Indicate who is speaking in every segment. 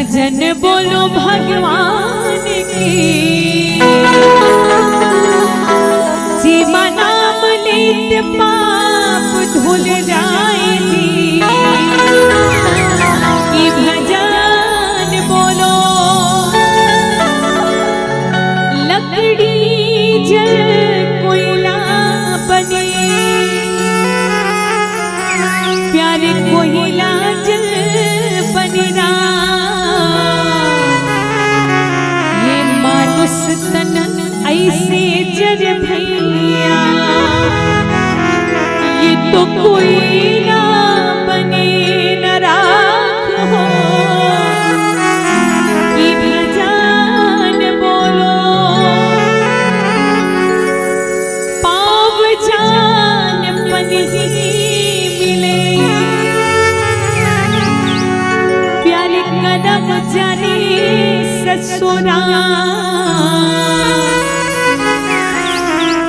Speaker 1: भजन बोलो भगवान की, जीवा नाम लेते पाप धुल जाएगी। कि भजन बोलो लकड़ी जल कोयला बने, प्यारे कोयला जल बनेगा। ये मानुष तन ऐसे जर भैया, ये तो कोयला बने न राख हो। कि भजन बोलो पाव जान पन ही मिले, प्यारे कदम जाने ससुरा।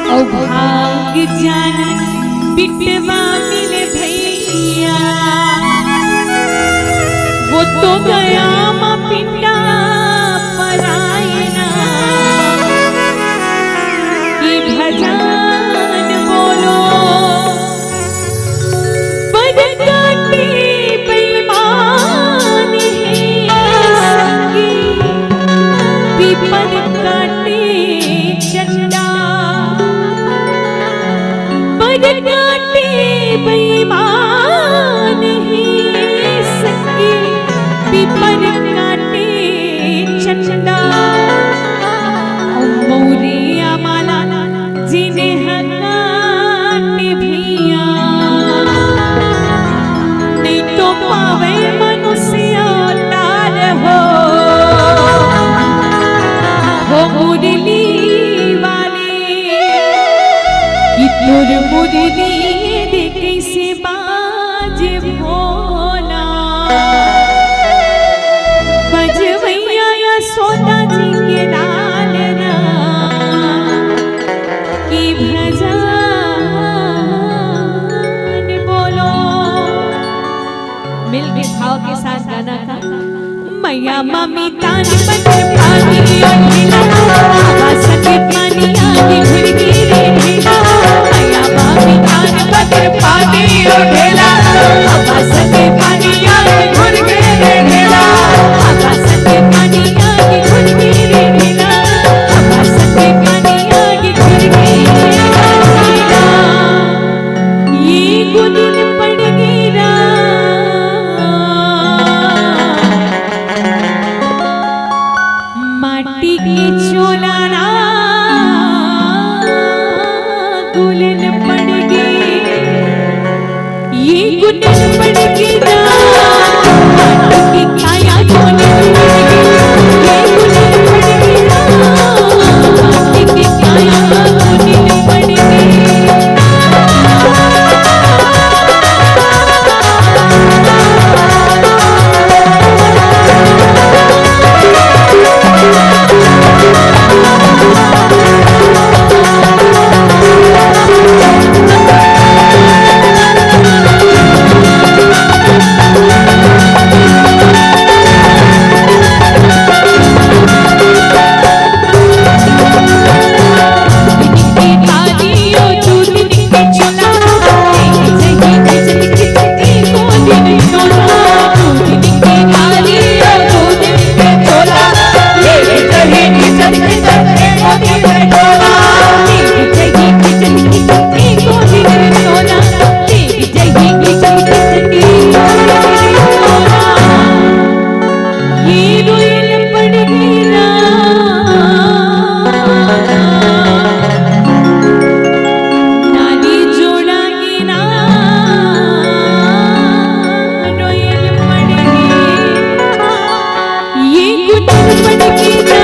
Speaker 1: औ भाग जान बिटवा मिले भैया, वो तो गया माँ पिंडा परायना। कि भजन बोलो बड़ काटे बेईमान है संगी, पीपल काटे चंदा। बड़ काटे बेईमान है संगी, पीपल काटे चंदा। मोरिया माला जिन्हें हकाटे भैया, नहीं तो पावे मनुष्य तार हो। वो मुरली वाले कि तुर मुरली दे कैसे बाज भोला। बजवैया यशोदा जी के लाल ना, कि भजन बोलो। मिल के भाव के साथ गाना का। मैया मम्मी तान पत्र पानी और ढीला, आवाज़ के पानी आगे घुर गिरे ढीला। मैया मम्मी तान पत्र पानी और ढीला, आवाज़ के पानी आगे घुर गिरे ढीला। आवाज़ के पानी आगे घुर गिरे ढीला, आवाज़ के पानी आगे घुर गिरे ढीला। ये गुदिन पड़ गिरा माटी की चोला ना, गुलन पड़ गई। ये गुलन पड़ गई ना, माटी की काया गुलन पड़ गई। ये गुलन पड़ गई ना, माटी की काया गुलन पड़ गई। ये गुदन पड़ गई ना,